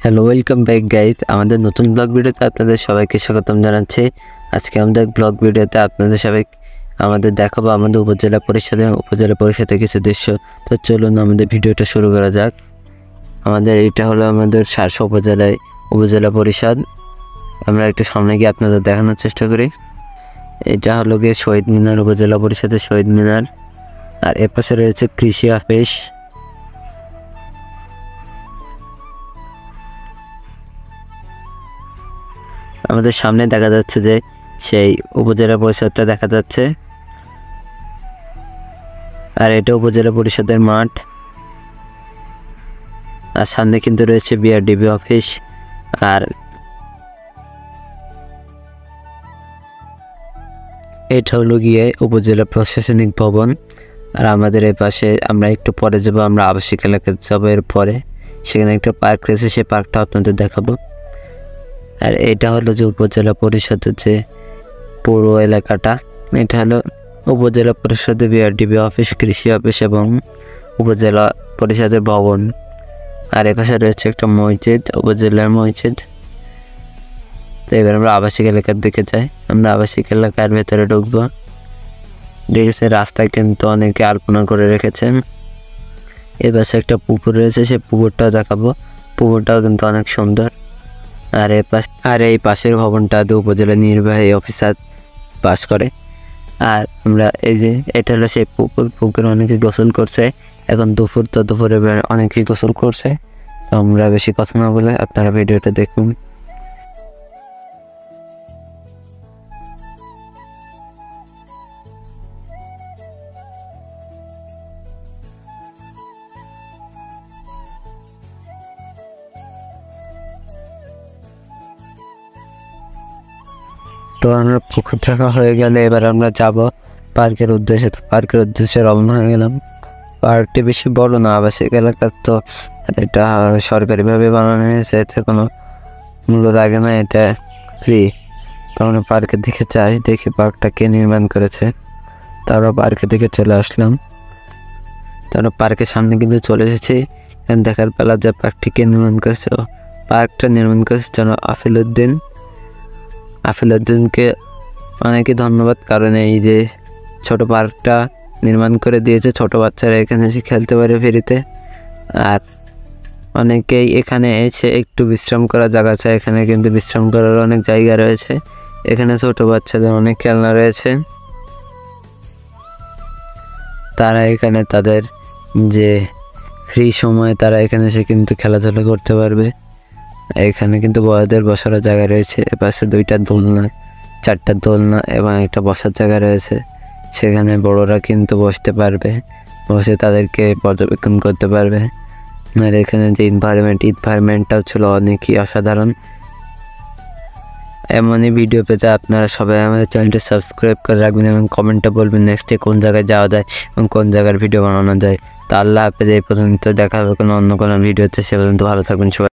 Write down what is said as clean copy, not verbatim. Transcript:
Hello, welcome back guys. আমাদের নতুন blog ভিডিওতে আপনাদের সবাইকে স্বাগতম জানাচ্ছি। আজকে আমাদের ব্লগ ভিডিওতে আপনাদের আমাদের দেখাবো আমাদের উপজেলা পরিষদ এবং উপজেলা পরিষদের কিছু দৃশ্য। তো চলুন আমাদের ভিডিওটা শুরু করা যাক। আমাদের এটা হলো আমাদের শার্শা উপজেলায় উপজেলা পরিষদ। আমরা একটু সামনে গিয়ে আপনাদের দেখানোর চেষ্টা করি। এটা হলো গিয়ে শহীদ মিনার, উপজেলা পরিষদের শহীদ মিনার। আর এর পাশে রয়েছে কৃষি অফিস। আমাদের সামনে দেখা যাচ্ছে যে সেই উপজেলা পরিষদটা দেখা যাচ্ছে, আর এটা উপজেলা পরিষদের মাঠ। আর সামনে কিন্তু রয়েছে বিআরডিবি অফিস। আর এটা হলো গিয়ে উপজেলা প্রশাসনিক ভবন। আর আমাদের এই পাশে আমরা একটু পরে যাবো, আমরা আবাসিক এলাকায় যাবো। এর পরে সেখানে একটা পার্ক রয়েছে, সেই পার্কটা আপনাদের দেখাবো। আর এটা হলো যে উপজেলা পরিষদের যে পুরো এলাকাটা, এটা হলো উপজেলা পরিষদের বিআরডিবি অফিস, কৃষি অফিস এবং উপজেলা পরিষদের ভবন। আর এ পাশে রয়েছে একটা মসজিদ, উপজেলার মসজিদ। তো এবার আমরা আবাসিক এলাকার দিকে যাই। আমরা আবাসিক এলাকার ভেতরে ঢুকবো। দেখেছে রাস্তায় কিন্তু অনেকে আলপনা করে রেখেছেন। এ পাশে একটা পুকুর রয়েছে, সেই পুকুরটাও দেখাবো। পুকুরটাও কিন্তু অনেক সুন্দর। আর এই পাশের ভবনটাতে উপজেলা নির্বাহী অফিসার বাস করে। আর আমরা এই যে এটা হলো সেই পুকুরে অনেকে গোসল করছে। এখন দুপুর, তো দুপুরে অনেকেই গোসল করছে। তো আমরা বেশি কথা না বলে আপনারা ভিডিওটা দেখুন। তো আমরা পুকুর দেখা হয়ে গেলে এবার আমরা যাব পার্কের উদ্দেশ্যে। তো পার্কের উদ্দেশ্যে রওনা হয়ে গেলাম। পার্কটি বেশি বড় না, আবাসিক এলাকার তো এটা সরকারিভাবে বানানো হয়েছে, এতে কোনো মূল্য লাগে না, এটা ফ্রি। তো আমরা পার্কের দিকে যাই, দেখি পার্কটা কে নির্মাণ করেছে। তারপর পার্কের দিকে চলে আসলাম। তারপর পার্কের সামনে কিন্তু চলে এসেছি। দেখার পেলা যে পার্কটি কে নির্মাণ করেছে। পার্কটা নির্মাণ করেছে যেন আফিলউদ্দিনকে অনেকই ধন্যবাদ, কারণ এই যে ছোট পার্কটা নির্মাণ করে দিয়েছে, ছোট বাচ্চারা এখানে এসে খেলতে পারে ফ্রিতে। আর অনেকেই এখানে এসে একটু বিশ্রাম করার জায়গা চায়, এখানে কিন্তু বিশ্রাম করার অনেক জায়গা রয়েছে। এখানে ছোট বাচ্চাদের অনেক খেলনা রয়েছে, তারা এখানে তাদের যে ফ্রি সময় তারা এখানে এসে কিন্তু খেলাধুলা করতে পারবে। এখানে কিন্তু বড়দের বসার জায়গা রয়েছে। এপাশে 2টা দোলনা, 4টা দোলনা এবং একটা বসার জায়গা রয়েছে। সেখানে বড়রা কিন্তু বসতে পারবে, বসে তাদেরকে পর্যবেক্ষণ করতে পারবে। আর এখানে যে এনভায়রনমেন্টটাও ছিল অনেকই অসাধারণ। এমনই ভিডিও পেতে আপনারা সবাই আমাদের চ্যানেলটি সাবস্ক্রাইব করে রাখবেন এবং কমেন্টে বলবেন নেক্সটে কোন জায়গায় যাওয়া যায় এবং কোন জায়গার ভিডিও বানানো যায়। তো আল্লাহ হাফেজ। এই পর্যন্ত দেখা হবে কোনো অন্য কোনো ভিডিওতে। সে পর্যন্ত ভালো থাকবেন সবাই।